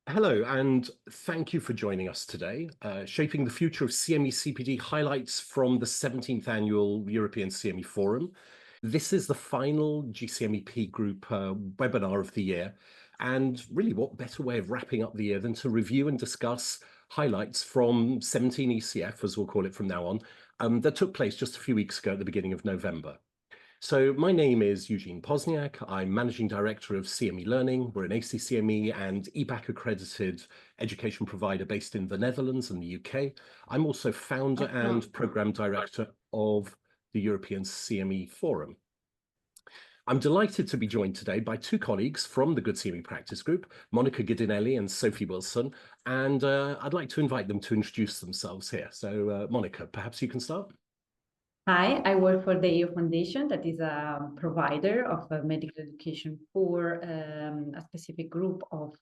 Hello, and thank you for joining us today. Shaping the Future of CME CPD highlights from the 17th Annual European CME Forum. This is the final GCMEP group webinar of the year. And really, what better way of wrapping up the year than to review and discuss highlights from 17 ECF, as we'll call it from now on, that took place just a few weeks ago at the beginning of November. So my name is Eugene Pozniak. I'm Managing Director of CME Learning. We're an ACCME and EBAC accredited education provider based in the Netherlands and the UK. I'm also founder and Programme Director of the European CME Forum. I'm delighted to be joined today by two colleagues from the Good CME Practice Group, Monica Ghidinelli and Sophie Wilson, and I'd like to invite them to introduce themselves here. So Monica, perhaps you can start? Hi, I work for the EU Foundation, that is a provider of medical education for a specific group of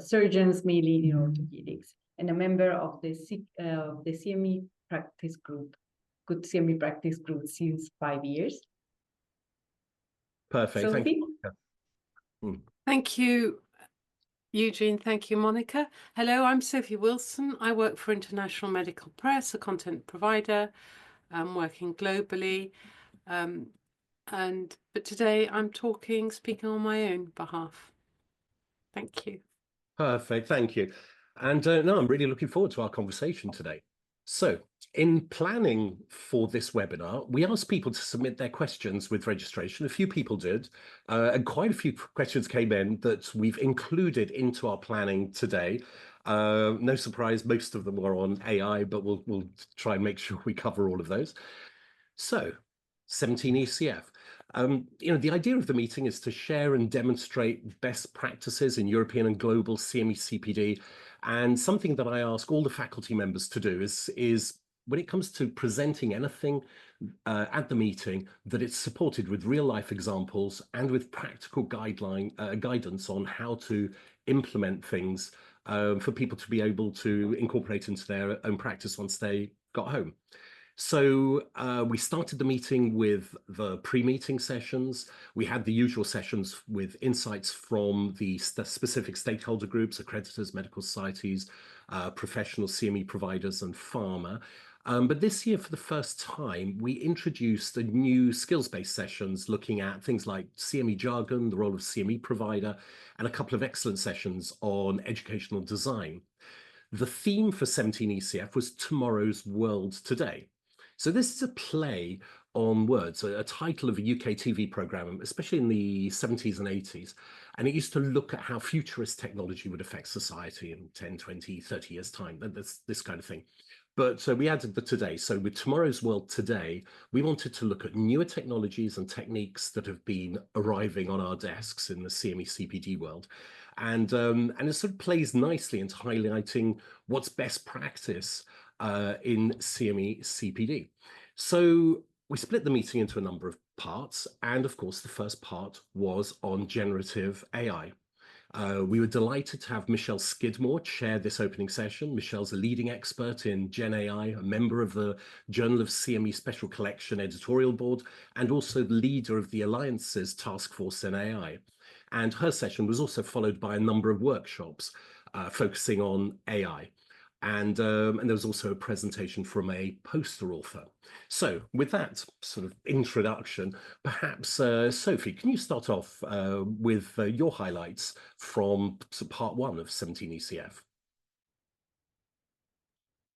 surgeons, mainly in orthopedics, and a member of the CME Practice Group, Good CME Practice Group, since 5 years. Perfect. Sophie? Thank you. Thank you, Eugene. Thank you, Monica. Hello, I'm Sophie Wilson. I work for International Medical Press, a content provider. I'm working globally, but today I'm speaking on my own behalf. Thank you. Perfect, thank you. And no, I'm really looking forward to our conversation today. So in planning for this webinar, we asked people to submit their questions with registration. A few people did, and quite a few questions came in that we've included into our planning today. No surprise, most of them were on AI, but we'll try and make sure we cover all of those. So 17 ECF. The idea of the meeting is to share and demonstrate best practices in European and global CME CPD. And something that I ask all the faculty members to do is when it comes to presenting anything at the meeting, that it's supported with real life examples and with practical guidance on how to implement things for people to be able to incorporate into their own practice once they got home. So we started the meeting with the pre-meeting sessions. We had the usual sessions with insights from the specific stakeholder groups, accreditors, medical societies, professional CME providers, and pharma. But this year, for the first time, we introduced a new skills-based sessions looking at things like CME jargon, the role of CME provider, and a couple of excellent sessions on educational design. The theme for 17 ECF was Tomorrow's World Today. So this is a play on words, a title of a UK TV program, especially in the 70s and 80s. And it used to look at how futurist technology would affect society in 10, 20, 30 years' time, this kind of thing. But we added the today. So with Tomorrow's World Today, we wanted to look at newer technologies and techniques that have been arriving on our desks in the CME CPD world. And it sort of plays nicely into highlighting what's best practice in CME CPD. So we split the meeting into a number of parts. And of course, the first part was on generative AI. We were delighted to have Michelle Skidmore chair this opening session. Michelle's a leading expert in Gen AI, a member of the Journal of CME Special Collection editorial board, and also the leader of the Alliance's Task Force in AI. And her session was also followed by a number of workshops focusing on AI. And there was also a presentation from a poster author. So with that sort of introduction, perhaps, Sophie, can you start off with your highlights from part one of 17 ECF?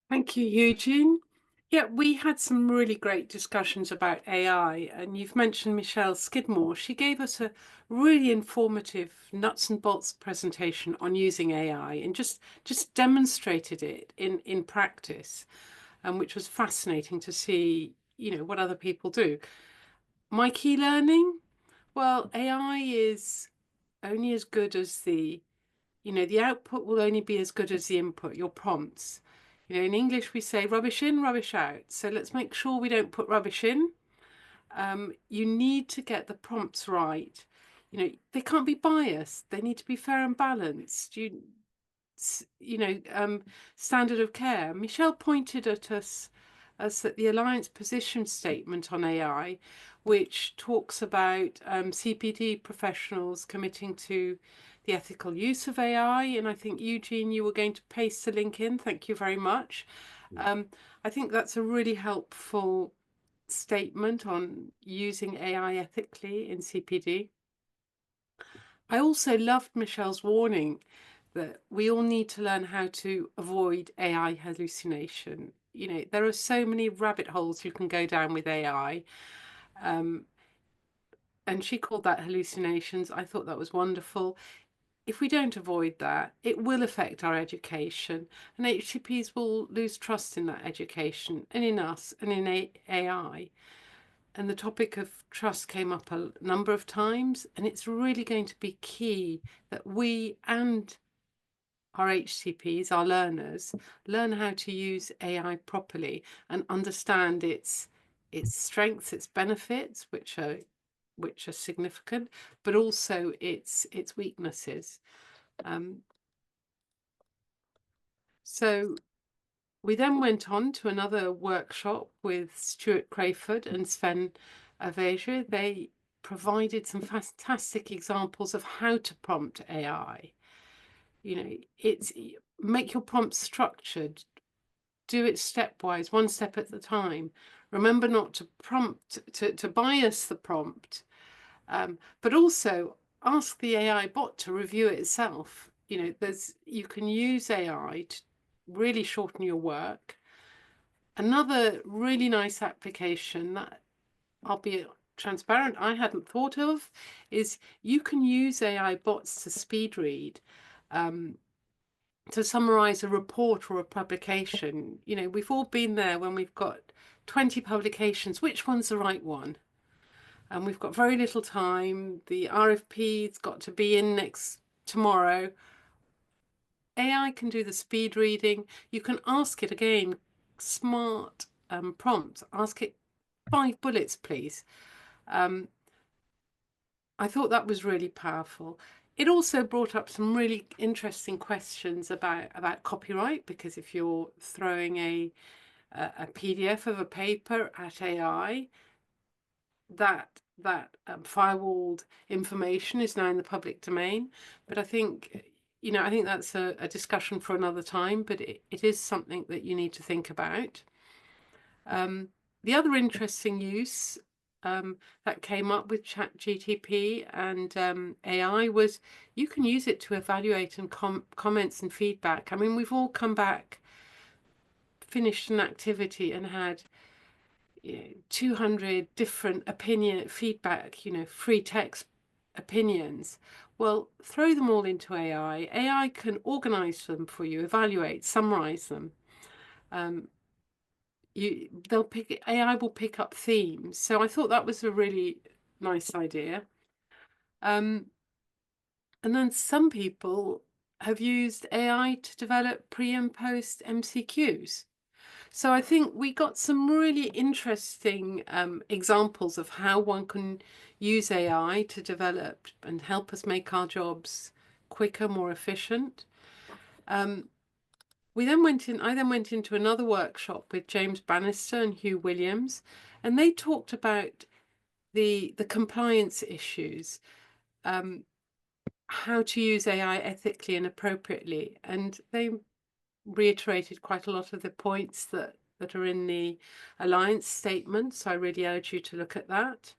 Thank you, Eugene. Yeah, we had some really great discussions about AI, and you've mentioned Michelle Skidmore. She gave us a really informative nuts and bolts presentation on using AI and just demonstrated it in practice, which was fascinating to see, what other people do. My key learning, well, AI is only as good as the output will only be as good as the input, your prompts. In English, we say rubbish in, rubbish out. So let's make sure we don't put rubbish in. You need to get the prompts right. They can't be biased. They need to be fair and balanced. Standard of care. Michelle pointed at us as that the Alliance position statement on AI, which talks about CPD professionals committing to the ethical use of AI. And I think, Eugene, you were going to paste the link in. Thank you very much. I think that's a really helpful statement on using AI ethically in CPD. I also loved Michelle's warning that we all need to learn how to avoid AI hallucination. You know, there are so many rabbit holes you can go down with AI. And she called that hallucinations. I thought that was wonderful. If we don't avoid that, it will affect our education, and HCPs will lose trust in that education and in us and in AI. And the topic of trust came up a number of times, and it's really going to be key that we and our HCPs, our learners, learn how to use AI properly and understand its strengths, its benefits, which are significant, but also its weaknesses. So we then went on to another workshop with Stuart Crayford and Sven Aveja. They provided some fantastic examples of how to prompt AI. You know, it's make your prompt structured, do it stepwise, one step at a time. Remember not to prompt, to bias the prompt, but also ask the AI bot to review it itself. You know, you can use AI to really shorten your work. Another really nice application that, I'll be transparent, I hadn't thought of, is you can use AI bots to speed read, to summarize a report or a publication. You know, we've all been there when we've got 20 publications. Which one's the right one? And we've got very little time. The RFP's got to be in tomorrow. AI can do the speed reading. You can ask it again, smart prompts. Ask it 5 bullets, please. I thought that was really powerful. It also brought up some really interesting questions about copyright, because if you're throwing a PDF of a paper at AI, that firewalled information is now in the public domain. But I think, you know, I think that's a discussion for another time, but it is something that you need to think about. The other interesting use that came up with ChatGTP and AI was you can use it to evaluate and comments and feedback. I mean, we've all come back, finished an activity and had 200 different feedback, free text opinions. Well, throw them all into AI. AI can organize them for you, evaluate, summarize them. AI will pick up themes. So I thought that was a really nice idea. And then some people have used AI to develop pre and post MCQs. So I think we got some really interesting examples of how one can use AI to develop and help us make our jobs quicker, more efficient. I then went into another workshop with James Bannister and Hugh Williams, and they talked about the compliance issues, how to use AI ethically and appropriately, and they reiterated quite a lot of the points that are in the Alliance statement. So I really urge you to look at that.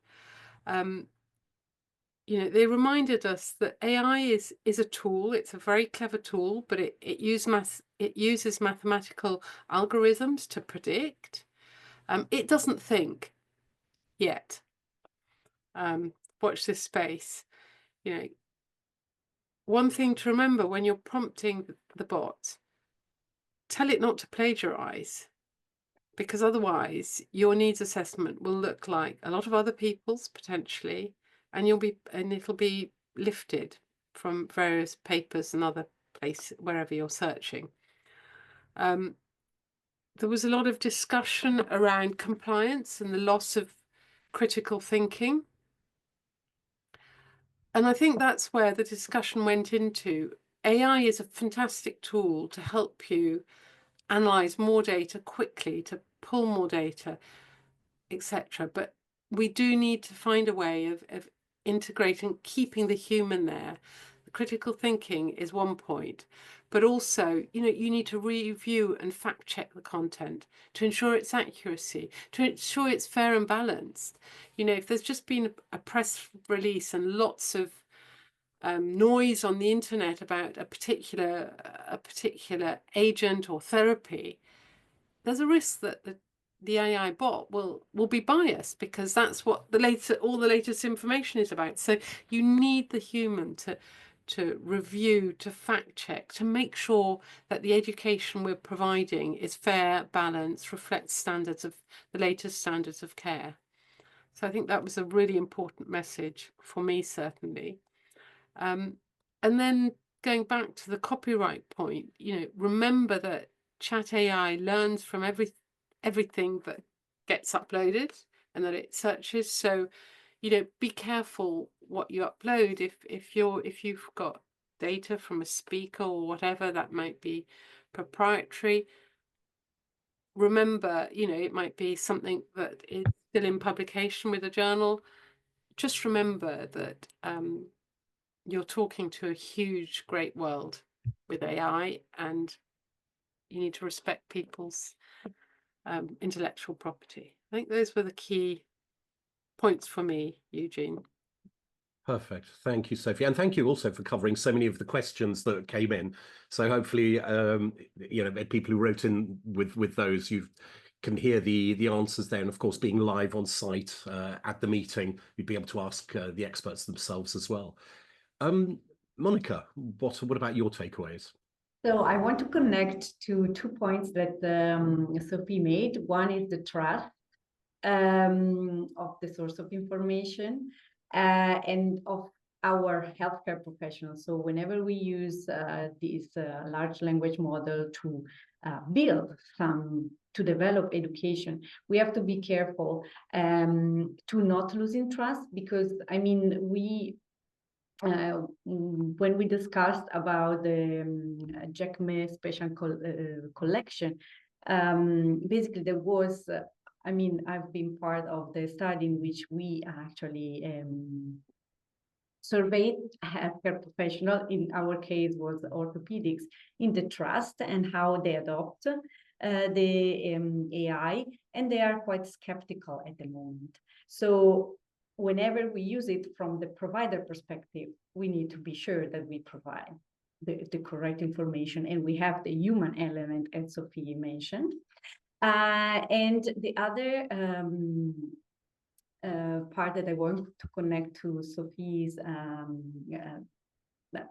They reminded us that AI is a tool. It's a very clever tool, but it uses mathematical algorithms to predict. It doesn't think yet. Watch this space. One thing to remember when you're prompting the bot, tell it not to plagiarize, because otherwise your needs assessment will look like a lot of other people's potentially, and it'll be lifted from various papers and other places wherever you're searching. There was a lot of discussion around compliance and the loss of critical thinking. And I think that's where the discussion went into. AI is a fantastic tool to help you analyze more data quickly, to pull more data, etc. But we do need to find a way of integrating, keeping the human there, the critical thinking is one point, but also, you know, you need to review and fact check the content to ensure its accuracy, to ensure it's fair and balanced. You know, if there's just been a press release and lots of noise on the internet about a particular agent or therapy, there's a risk that the AI bot will be biased, because that's what all the latest information is about. So you need the human to review, to fact check, to make sure that the education we're providing is fair, balanced, reflects the latest standards of care. So I think that was a really important message for me, certainly. And then going back to the copyright point, you know, remember that chat AI learns from everything that gets uploaded and that it searches. So, you know, be careful what you upload. If you've got data from a speaker or whatever that might be proprietary, remember, you know, it might be something that is still in publication with a journal. Just remember that you're talking to a huge, great world with AI, and you need to respect people's intellectual property. I think those were the key points for me, Eugene. Perfect. Thank you, Sophie. And thank you also for covering so many of the questions that came in. So hopefully, you know, people who wrote in with those, you can hear the answers there. And of course, being live on site at the meeting, you'd be able to ask the experts themselves as well. Monica, what about your takeaways? So I want to connect to 2 points that Sophie made. One is the trust of the source of information and of our healthcare professionals. So whenever we use this large language model to develop education, we have to be careful to not losing trust, because I mean, when we discussed about the JACME special collection, basically there was, I mean, I've been part of the study in which we actually surveyed healthcare professionals. In our case was orthopedics, in the trust and how they adopt the AI, and they are quite skeptical at the moment. So whenever we use it from the provider perspective, we need to be sure that we provide the correct information, and we have the human element, as Sophie mentioned. And the other part that I want to connect to Sophie's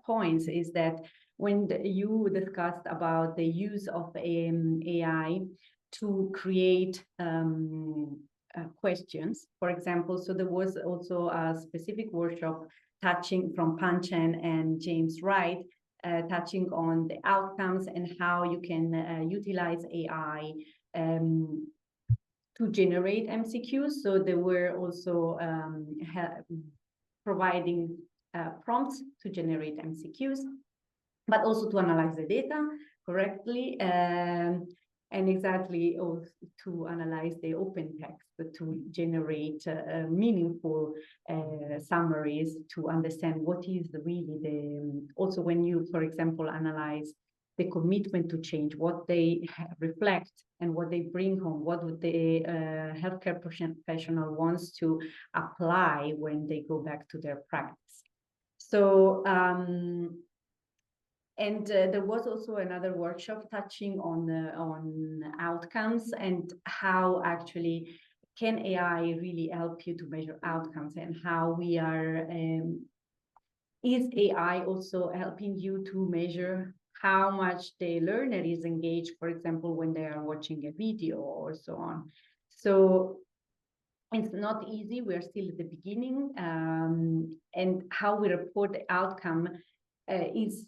points is that when you discussed about the use of AI to create questions, for example, so there was also a specific workshop touching from Panchen and James Wright, touching on the outcomes and how you can utilize AI to generate MCQs. So they were also providing prompts to generate MCQs, but also to analyze the data correctly, and exactly to analyze the open text to generate meaningful summaries to understand what is really the, also when you, for example, analyze the commitment to change, what they reflect and what they bring home, what would the healthcare professional wants to apply when they go back to their practice. So, and there was also another workshop touching on outcomes and how actually can AI really help you to measure outcomes, and how we are, is AI also helping you to measure how much the learner is engaged, for example, when they are watching a video or so on. So it's not easy. We're still at the beginning, and how we report the outcome is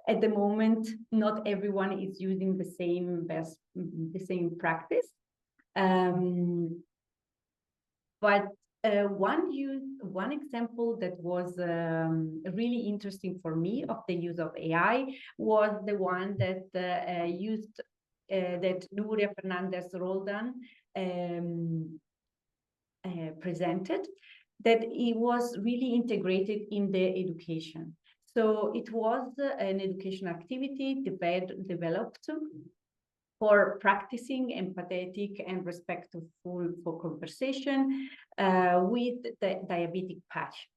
at the moment, not everyone is using the same practice. But one example that was really interesting for me of the use of AI was the one that that Nuria Fernandez Roldan presented, that it was really integrated in the education. So it was an education activity developed for practicing empathetic and respectful for conversation with the diabetic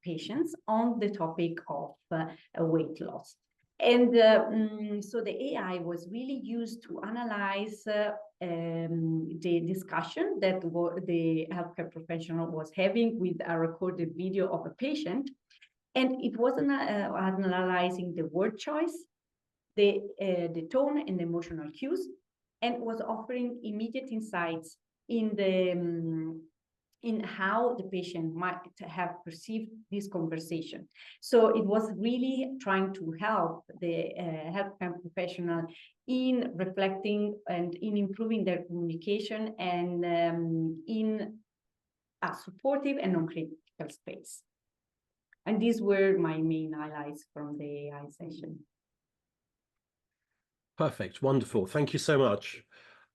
patients on the topic of weight loss. And so the AI was really used to analyze the discussion that the healthcare professional was having with a recorded video of a patient. And it was analyzing the word choice, the tone and the emotional cues, and was offering immediate insights in the in how the patient might have perceived this conversation. So it was really trying to help the healthcare professional in reflecting and in improving their communication and in a supportive and non-critical space. And these were my main highlights from the AI session. Perfect, wonderful. Thank you so much.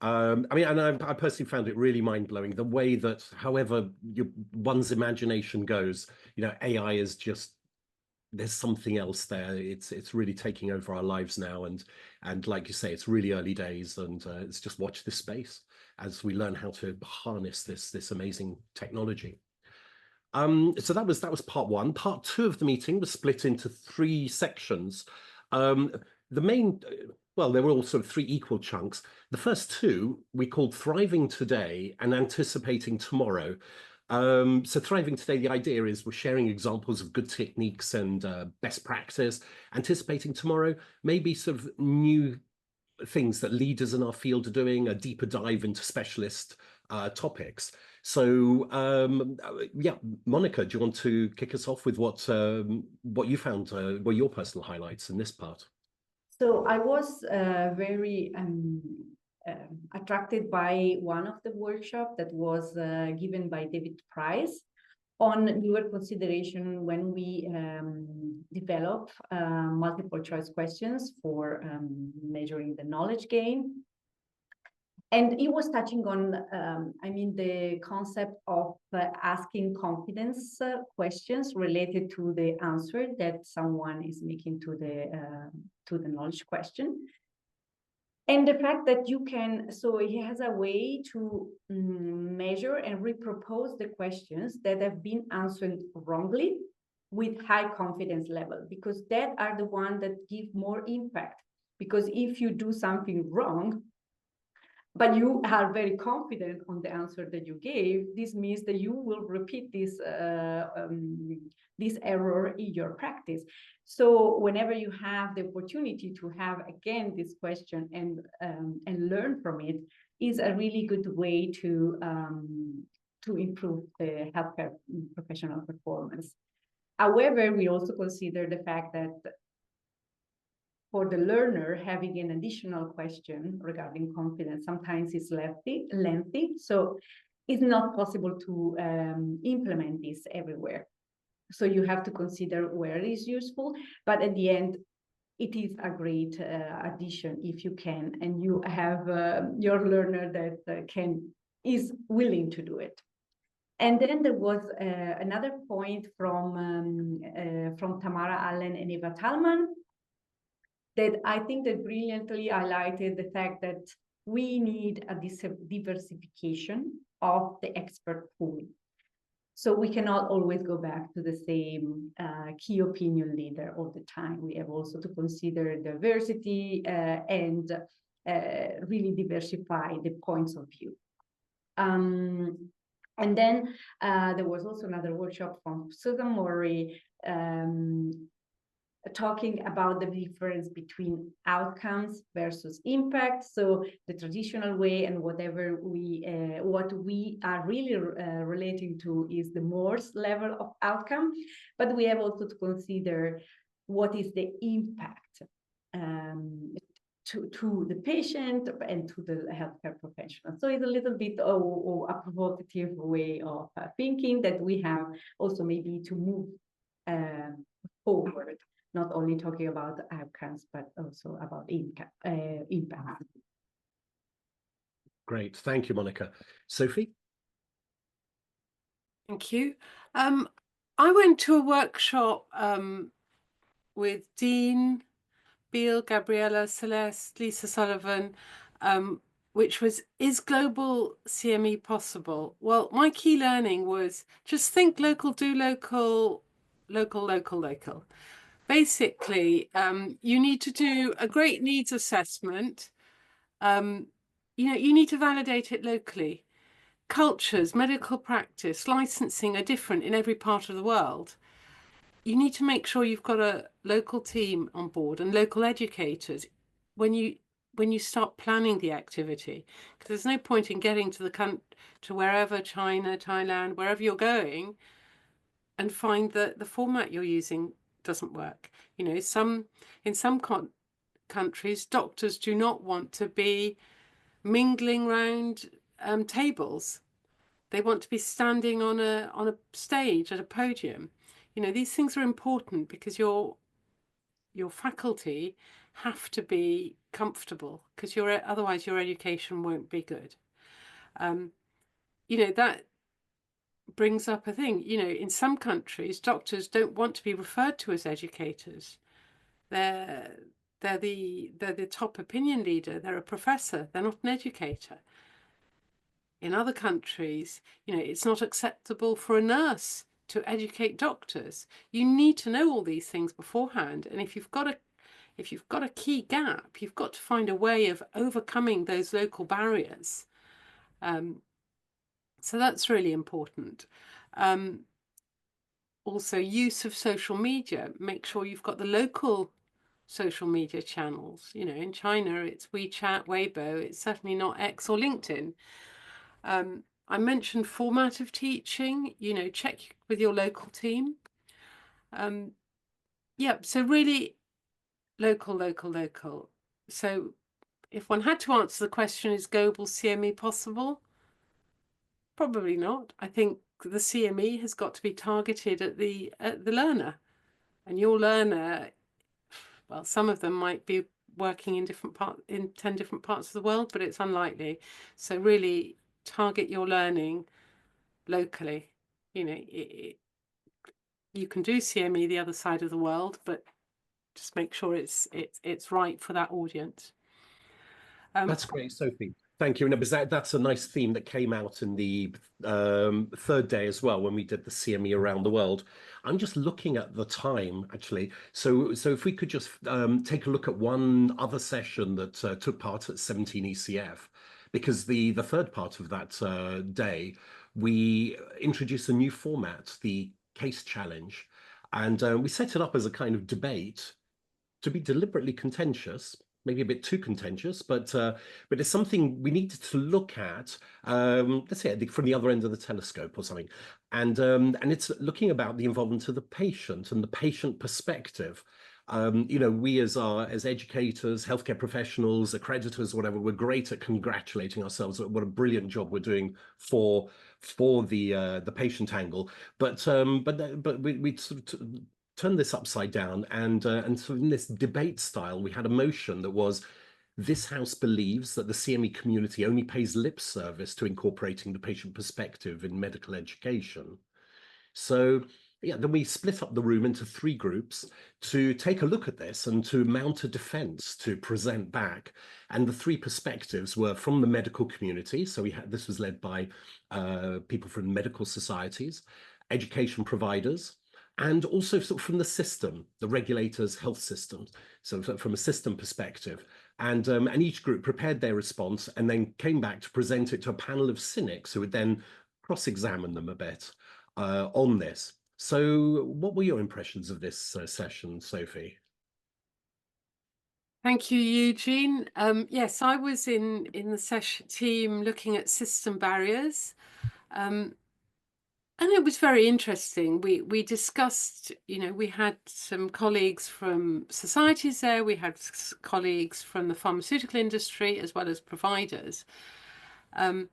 I mean, and I personally found it really mind-blowing the way that, however one's imagination goes, you know, AI is just, there's something else there. It's really taking over our lives now, and like you say, it's really early days, and it's just watch this space as we learn how to harness this amazing technology. So that was part one. Part two of the meeting was split into 3 sections. The main, well, there were all sort of 3 equal chunks. The first 2 we called Thriving Today and Anticipating Tomorrow. So Thriving Today, the idea is we're sharing examples of good techniques and best practice. Anticipating Tomorrow, maybe sort of new things that leaders in our field are doing, a deeper dive into specialist topics. So yeah, Monica, do you want to kick us off with what you found were your personal highlights in this part? So I was very attracted by one of the workshops that was given by David Price on newer consideration when we develop multiple choice questions for measuring the knowledge gain. And he was touching on, I mean, the concept of asking confidence questions related to the answer that someone is making to the knowledge question. And the fact that you can, so he has a way to measure and repropose the questions that have been answered wrongly with high confidence level, because that are the ones that give more impact. Because if you do something wrong, but you are very confident on the answer that you gave, this means that you will repeat this error in your practice. So whenever you have the opportunity to have again this question and learn from it, is a really good way to improve the healthcare professional performance. However, we also consider the fact that for the learner, having an additional question regarding confidence sometimes is lengthy, so it's not possible to implement this everywhere. So you have to consider where it is useful, but at the end, it is a great addition if you can, and you have your learner that is willing to do it. And then there was another point from Tamara Allen and Eva Talman, that I think that brilliantly highlighted the fact that we need a diversification of the expert pool. So we cannot always go back to the same key opinion leader all the time. We have also to consider diversity and really diversify the points of view. And then there was also another workshop from Susan Murray talking about the difference between outcomes versus impact. So the traditional way and what we are really relating to is the Morse level of outcome, but we have also to consider what is the impact to the patient and to the healthcare professional. So it's a little bit a provocative way of thinking that we have also maybe to move forward, not only talking about outcomes, but also about impact. Great, thank you, Monica. Sophie? Thank you. I went to a workshop with Dean, Beale, Gabriella, Celeste, Lisa Sullivan, which was, is global CME possible? Well, my key learning was just think local, do local, local, local, local. Basically, you need to do a great needs assessment. You need to validate it locally. Cultures, medical practice, licensing are different in every part of the world. You need to make sure you've got a local team on board and local educators when you start planning the activity, because there's no point in getting to wherever, China, Thailand, wherever you're going, and find that the format you're using doesn't work. In some countries, doctors do not want to be mingling round tables. They want to be standing on a stage at a podium. These things are important because your faculty have to be comfortable, because otherwise your education won't be good. That brings up a thing. In some countries, doctors don't want to be referred to as educators. They're the top opinion leader. They're a professor. They're not an educator. In other countries, it's not acceptable for a nurse to educate doctors. You need to know all these things beforehand. And if you've got a key gap, you've got to find a way of overcoming those local barriers. So that's really important. Also, use of social media. Make sure you've got the local social media channels. In China, it's WeChat, Weibo. It's certainly not X or LinkedIn. I mentioned format of teaching, check with your local team. So really local, local, local. So if one had to answer the question, is global CME possible? Probably not. I think the CME has got to be targeted at the learner. And your learner, well, some of them might be working in 10 different parts of the world, but it's unlikely. So really target your learning locally. You can do CME the other side of the world, but just make sure it's right for that audience. That's great, Sophie. Thank you. Because that's a nice theme that came out in the third day as well when we did the CME around the world. I'm just looking at the time, actually. So if we could just take a look at one other session that took part at 17 ECF, because the third part of that day, we introduced a new format, the case challenge. And we set it up as a kind of debate to be deliberately contentious, maybe a bit too contentious, but it's something we needed to look at, let's say from the other end of the telescope or something. And it's looking about the involvement of the patient and the patient perspective. We as educators, healthcare professionals, accreditors, whatever, we're great at congratulating ourselves at what a brilliant job we're doing for the patient angle. But we sort of turn this upside down, and so in this debate style, we had a motion that was, this house believes that the CME community only pays lip service to incorporating the patient perspective in medical education. So then we split up the room into 3 groups to take a look at this and to mount a defense to present back. And the 3 perspectives were from the medical community. So this was led by people from medical societies, education providers, and also sort of from the system, the regulators, health systems, so from a system perspective. And each group prepared their response and then came back to present it to a panel of cynics who would then cross-examine them a bit on this. So what were your impressions of this session, Sophie? Thank you, Eugene. Yes, I was in the session team looking at system barriers. And it was very interesting. We discussed, we had some colleagues from societies there. We had colleagues from the pharmaceutical industry as well as providers. And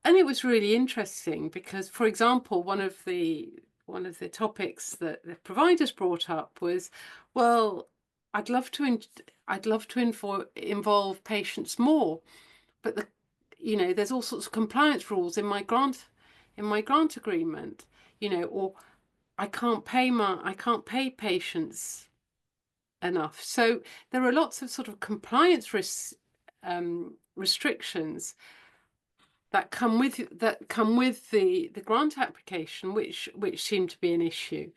it was really interesting because, for example, one of the topics that the providers brought up was, well, I'd love to involve patients more, but there's all sorts of compliance rules in my grant in my grant agreement, you know, or I can't pay patients enough. So there are lots of sort of compliance restrictions that come with the grant application, which seem to be an issue.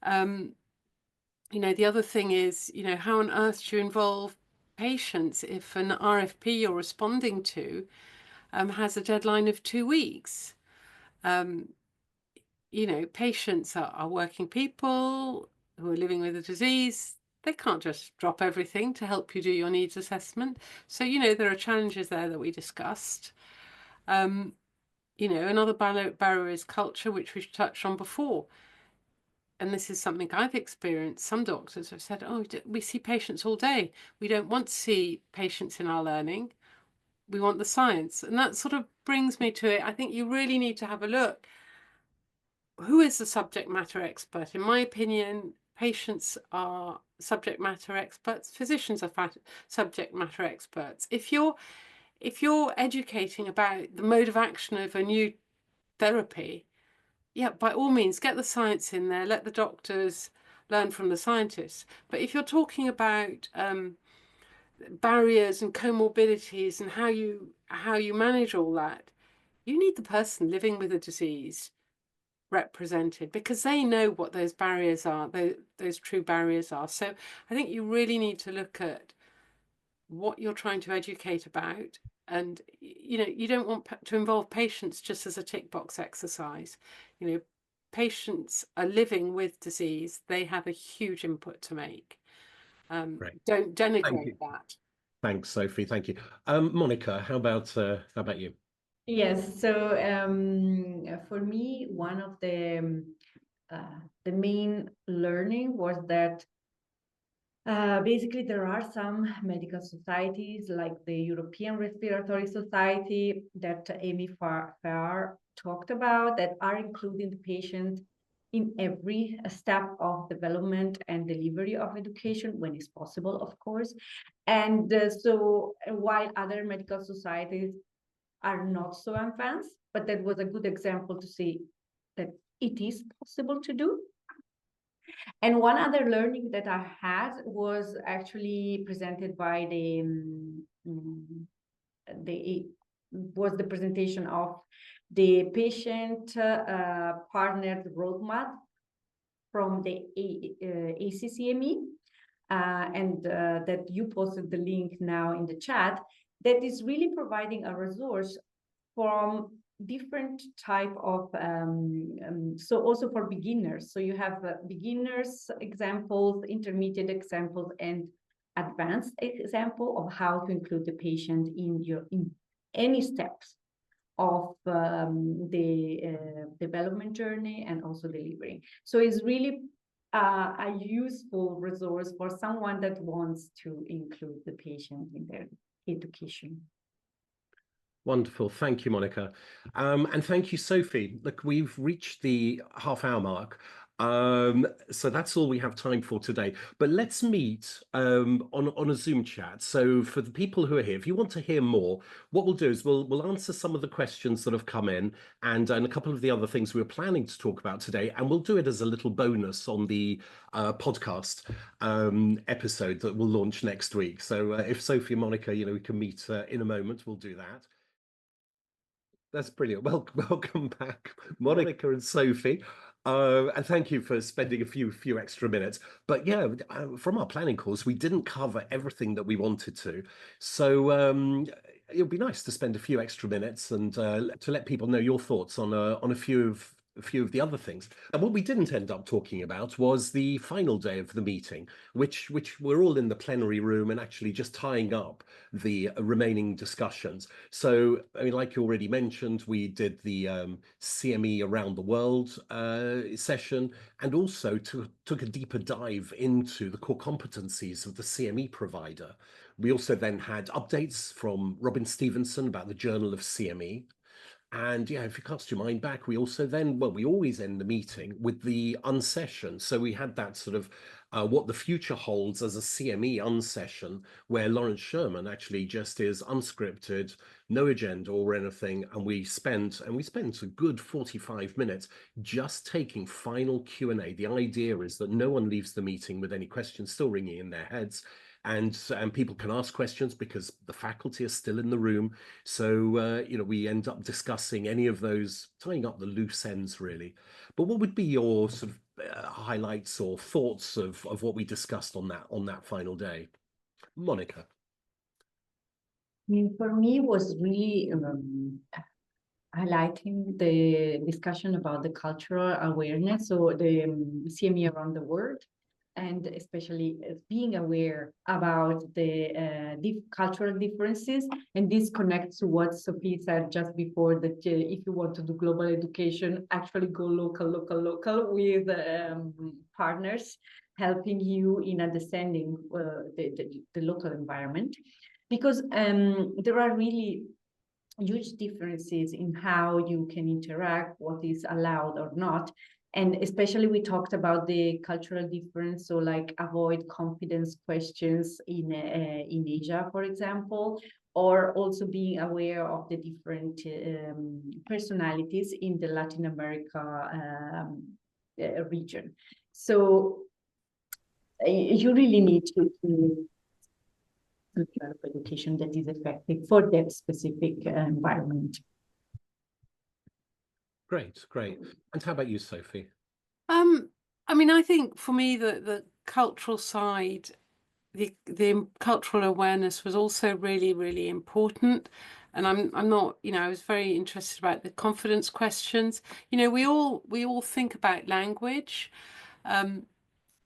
You know, the other thing is, you know, how on earth do you involve patients if an RFP you're responding to has a deadline of 2 weeks? You know, patients are working people who are living with a disease. They can't just drop everything to help you do your needs assessment. So, you know, there are challenges there that we discussed. You know, another barrier is culture, which we've touched on before. And this is something I've experienced. Some doctors have said, oh, we see patients all day. We don't want to see patients in our learning. We want the science. And that sort of brings me to it. I think you really need to have a look. Who is the subject matter expert? In my opinion, patients are subject matter experts. Physicians are subject matter experts. If you're educating about the mode of action of a new therapy, yeah, by all means, get the science in there. Let the doctors learn from the scientists. But if you're talking about barriers and comorbidities and how you manage all that, you need the person living with a disease represented, because they know what those barriers are, those true barriers are. So I think you really need to look at what you're trying to educate about. And, you know, you don't want to involve patients just as a tick box exercise. You know, patients are living with disease. They have a huge input to make. Don't denigrate that. Thanks, Sophie. Thank you. Monica, how about you? Yes, so for me, one of the main learning was that basically there are some medical societies like the European Respiratory Society that Amy Farr talked about that are including the patient in every step of development and delivery of education when it's possible, of course. And so while other medical societies are not so advanced, but that was a good example to see that it is possible to do. And one other learning that I had was actually presented by the presentation of the patient partnered roadmap from the ACCME, and that you posted the link now in the chat, that is really providing a resource from different type of so also for beginners. So you have beginners examples, intermediate examples, and advanced example of how to include the patient in any steps of the development journey and also delivery. So it's really a useful resource for someone that wants to include the patient in their education. Wonderful. Thank you, Monica. And thank you, Sophie. Look, we've reached the half-hour mark. So that's all we have time for today. But let's meet on a Zoom chat. So for the people who are here, if you want to hear more, what we'll do is we'll answer some of the questions that have come in and a couple of the other things we were planning to talk about today. And we'll do it as a little bonus on the podcast episode that we'll launch next week. So if Sophie and Monica, you know, we can meet in a moment, we'll do that. That's brilliant. Welcome back, Monica and Sophie. And thank you for spending a few extra minutes. But yeah, from our planning course, we didn't cover everything that we wanted to. So it would be nice to spend a few extra minutes and to let people know your thoughts on a few of the other things. And what we didn't end up talking about was the final day of the meeting, which we're all in the plenary room and actually just tying up the remaining discussions. So, I mean, like you already mentioned, we did the CME around the world session, and also took a deeper dive into the core competencies of the CME provider. We also then had updates from Robin Stevenson about the Journal of CME. And yeah, if you cast your mind back, we also then, well, we always end the meeting with the unsession. So we had that sort of what the future holds as a CME unsession, where Lawrence Sherman actually just is unscripted, no agenda or anything. And we spent a good 45 minutes just taking final Q&A. The idea is that no one leaves the meeting with any questions still ringing in their heads. And people can ask questions because the faculty are still in the room. So, we end up discussing any of those, tying up the loose ends, really. But what would be your sort of highlights or thoughts of what we discussed on that final day? Monica. I mean, for me, it was really highlighting the discussion about the cultural awareness, so the CME around the world, and especially being aware about the cultural differences. And this connects to what Sophie said just before, that if you want to do global education, actually go local with partners helping you in understanding the local environment. Because there are really huge differences in how you can interact, what is allowed or not. And especially we talked about the cultural difference, so like avoid confidence questions in Asia, for example, or also being aware of the different personalities in the Latin America region. So you really need to education that is effective for that specific environment. Great. And how about you, Sophie? I mean, I think for me, the cultural side, the cultural awareness was also really, really important. And I'm not, I was very interested about the confidence questions. We all think about language.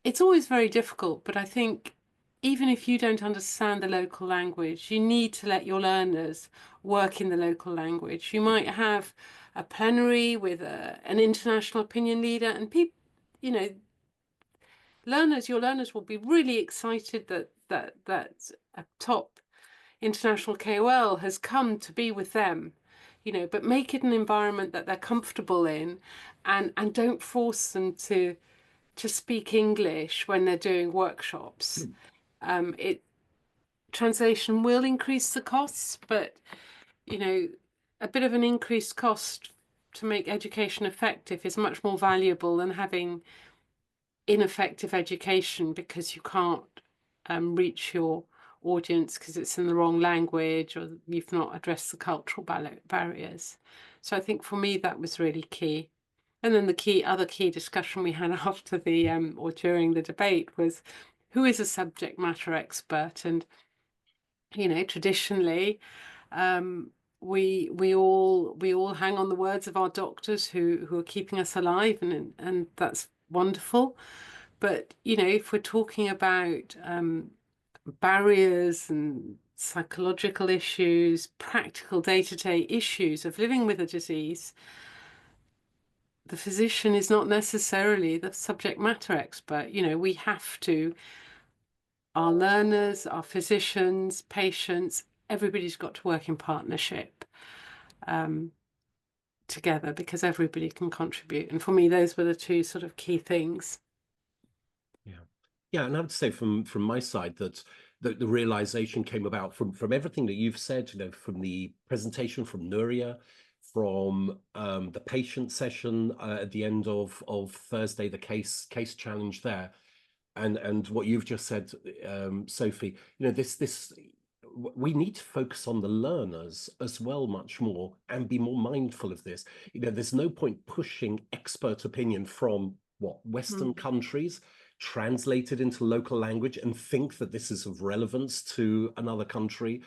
It's always very difficult, but I think even if you don't understand the local language, you need to let your learners work in the local language. You might have a plenary with an international opinion leader, and people, your learners will be really excited that a top international KOL has come to be with them, but make it an environment that they're comfortable in, and don't force them to speak English when they're doing workshops. Translation will increase the costs, but a bit of an increased cost to make education effective is much more valuable than having ineffective education because you can't reach your audience because it's in the wrong language or you've not addressed the cultural barriers. So I think for me that was really key. And then the other key discussion we had after the or during the debate was who is a subject matter expert. And traditionally we all hang on the words of our doctors who are keeping us alive, and that's wonderful. But if we're talking about barriers and psychological issues, practical day-to-day issues of living with a disease, the physician is not necessarily the subject matter expert. We have to, our learners, our physicians, patients, everybody's got to work in partnership together because everybody can contribute. And for me, those were the two sort of key things. Yeah, and I would say from my side that the realization came about from everything that you've said, from the presentation from Nuria, from the patient session at the end of Thursday, the case challenge there, and what you've just said, Sophie. This we need to focus on the learners as well, much more, and be more mindful of this. There's no point pushing expert opinion from Western countries translated into local language and think that this is of relevance to another country,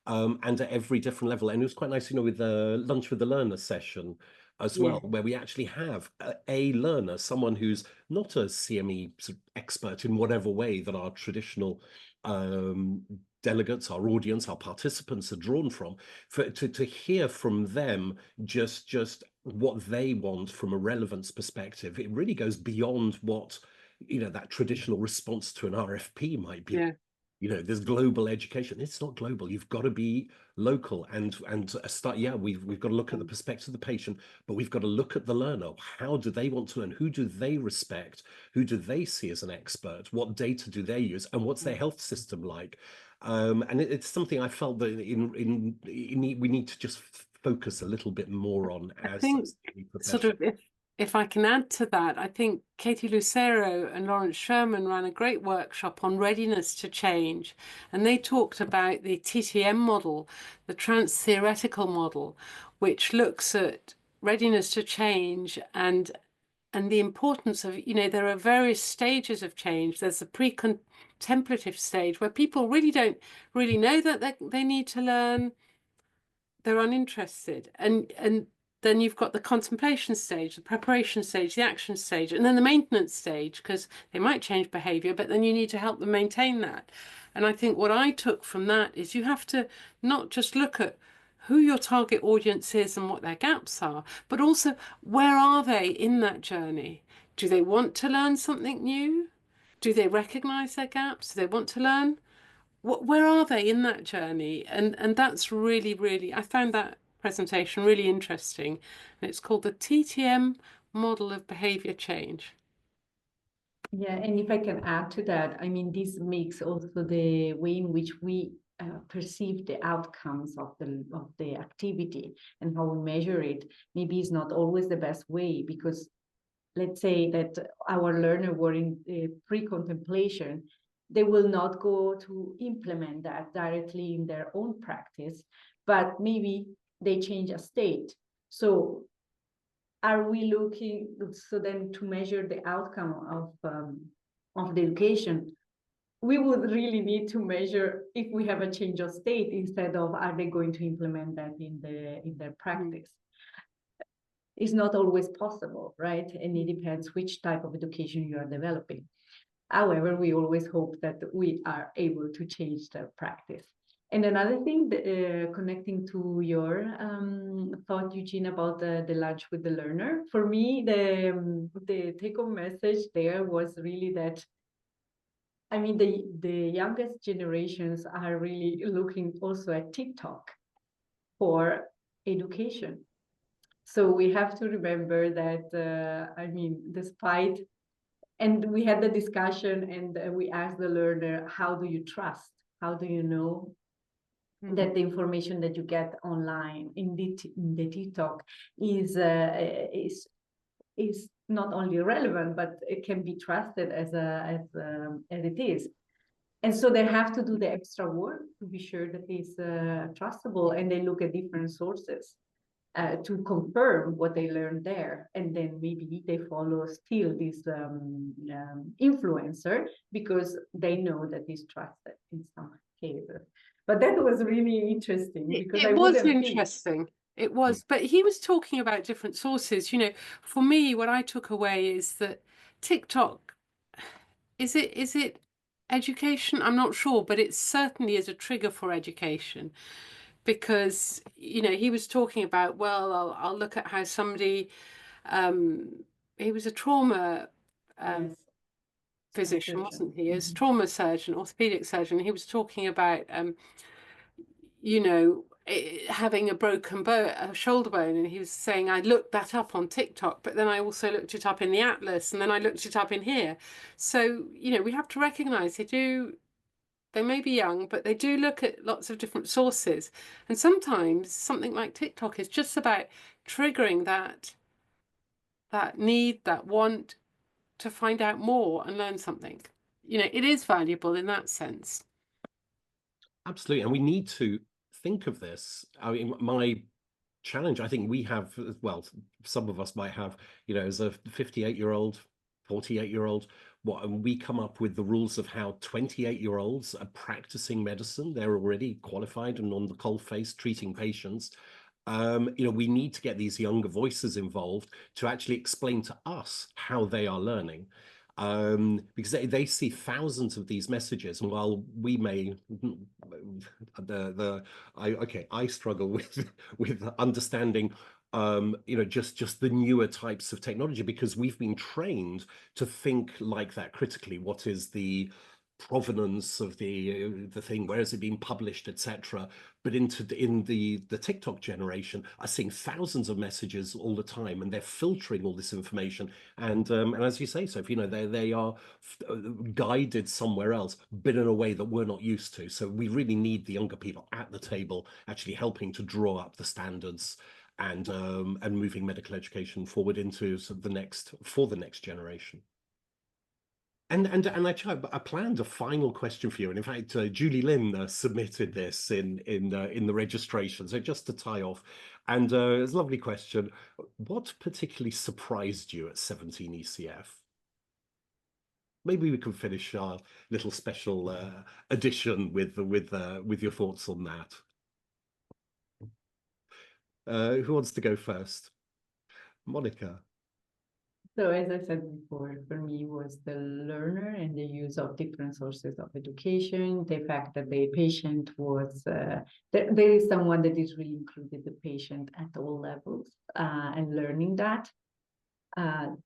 and at every different level. And it was quite nice, with the lunch with the learner session as well, where we actually have a learner, someone who's not a CME expert in whatever way that our traditional delegates, our audience, our participants are drawn from, to hear from them just what they want from a relevance perspective. It really goes beyond what that traditional response to an RFP might be. you know, there's global education. It's not global. You've got to be local and start. Yeah, we've got to look at the perspective of the patient, but we've got to look at the learner. How do they want to learn? Who do they respect? Who do they see as an expert? What data do they use? And what's their health system like? And it's something I felt that we need to just focus a little bit more on I as think a sort of profession. if I can add to that, I think Katie Lucero and Lawrence Sherman ran a great workshop on readiness to change, and they talked about the TTM model, the trans-theoretical model, which looks at readiness to change and the importance of, you know, there are various stages of change. There's the pre-contemplative stage where people really don't really know that they need to learn. They're uninterested, and then you've got the contemplation stage, the preparation stage, the action stage, and then the maintenance stage, because they might change behavior, but then you need to help them maintain that. And I think what I took from that is you have to not just look at who your target audience is and what their gaps are, but also where are they in that journey? Do they want to learn something new? Do they recognize their gaps? Do they want to learn? Where are they in that journey? And that's really, really, I found that presentation really interesting. And it's called the TTM model of behavior change. Yeah, and if I can add to that, I mean, this makes also the way in which we perceive the outcomes of the activity and how we measure it. Maybe is not always the best way, because let's say that our learner were in pre-contemplation, they will not go to implement that directly in their own practice, but maybe they change a state. So are we looking, so then to measure the outcome of the education, we would really need to measure if we have a change of state instead of are they going to implement that in their practice. It's not always possible, right? And it depends which type of education you are developing. However, we always hope that we are able to change the practice. And another thing, connecting to your thought, Eugene, about the lunch with the learner, for me, the take-home message there was really that, I mean, the youngest generations are really looking also at TikTok for education. So we have to remember that, I mean, despite, and we had the discussion and we asked the learner, how do you trust? How do you know that the information that you get online in the TikTok is not only relevant, but it can be trusted as it is. And so they have to do the extra work to be sure that it's trustable, and they look at different sources to confirm what they learned there. And then maybe they follow still this influencer because they know that he's trusted in some cases. But that was really interesting because it was interesting. It was, but he was talking about different sources. You know, for me, what I took away is that TikTok, is it education? I'm not sure, but it certainly is a trigger for education. Because, you know, he was talking about, well, I'll look at how somebody, he was a trauma physician, wasn't he? As trauma surgeon, orthopedic surgeon. He was talking about, you know, having a broken a shoulder bone, and he was saying, I looked that up on TikTok, but then I also looked it up in the Atlas, and then I looked it up in here. So, you know, we have to recognize they may be young, but they do look at lots of different sources. And sometimes something like TikTok is just about triggering that need, that want to find out more and learn something. You know, it is valuable in that sense. Absolutely. And we need to think of this. I mean, my challenge, I think we have, well, some of us might have, you know, as a 58-year-old, 48-year-old, and we come up with the rules of how 28-year-olds are practicing medicine. They're already qualified and on the coalface treating patients. You know, we need to get these younger voices involved to actually explain to us how they are learning. Because they see thousands of these messages, and while we may I struggle with understanding you know, just the newer types of technology, because we've been trained to think like that critically. What is the provenance of the thing, where has it been published, etc. But in the TikTok generation are seeing thousands of messages all the time, and they're filtering all this information. And as you say, Sophie, they are guided somewhere else, but in a way that we're not used to. So we really need the younger people at the table actually helping to draw up the standards and moving medical education forward into sort of the next generation. And actually, I planned a final question for you. And in fact, Julie Lynn submitted this in the registration. So just to tie off, and it's a lovely question. What particularly surprised you at 17 ECF? Maybe we can finish our little special edition with your thoughts on that. Who wants to go first? Monica. So as I said before, for me was the learner and the use of different sources of education, the fact that the patient was, there is someone that is really included the patient at all levels, and learning that are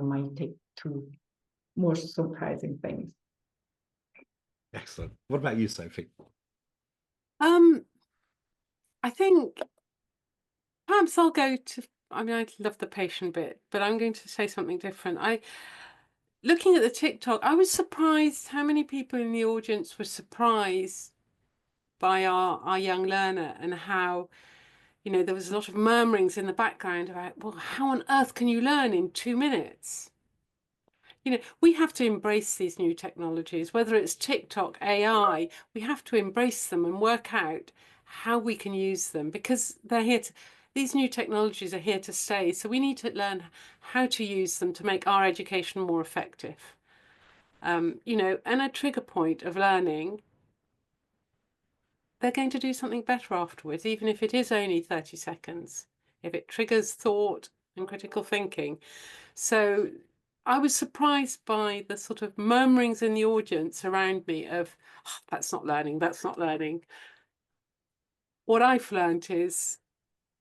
my take two more surprising things. Excellent. What about you, Sophie? I think perhaps I'll go to, I mean, I love the patient bit, but I'm going to say something different. Looking at the TikTok, I was surprised how many people in the audience were surprised by our young learner, and how, there was a lot of murmurings in the background about, well, how on earth can you learn in 2 minutes? We have to embrace these new technologies, whether it's TikTok, AI, we have to embrace them and work out how we can use them, because they're here to, these new technologies are here to stay. So we need to learn how to use them to make our education more effective. And a trigger point of learning, they're going to do something better afterwards, even if it is only 30 seconds, if it triggers thought and critical thinking. So I was surprised by the sort of murmurings in the audience around me of, oh, that's not learning, that's not learning. What I've learned is,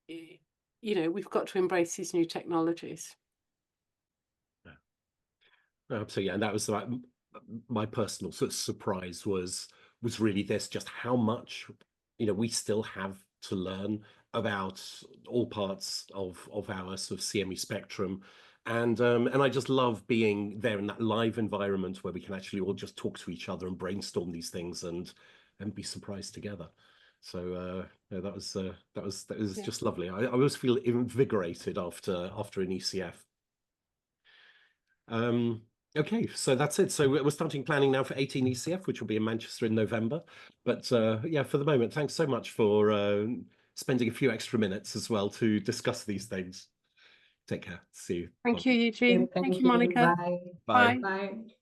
we've got to embrace these new technologies. Yeah. Absolutely, and that was my personal sort of surprise was really this, just how much we still have to learn about all parts of our sort of CME spectrum. And I just love being there in that live environment where we can actually all just talk to each other and brainstorm these things and be surprised together. So that was Yeah. just lovely. I always feel invigorated after an ECF. Okay, so that's it. So we're starting planning now for 18 ECF, which will be in Manchester in November. But yeah, for the moment, thanks so much for spending a few extra minutes as well to discuss these things. Take care. See you. Thank you, Eugene. Thank you, Monica. Bye. Bye. Bye.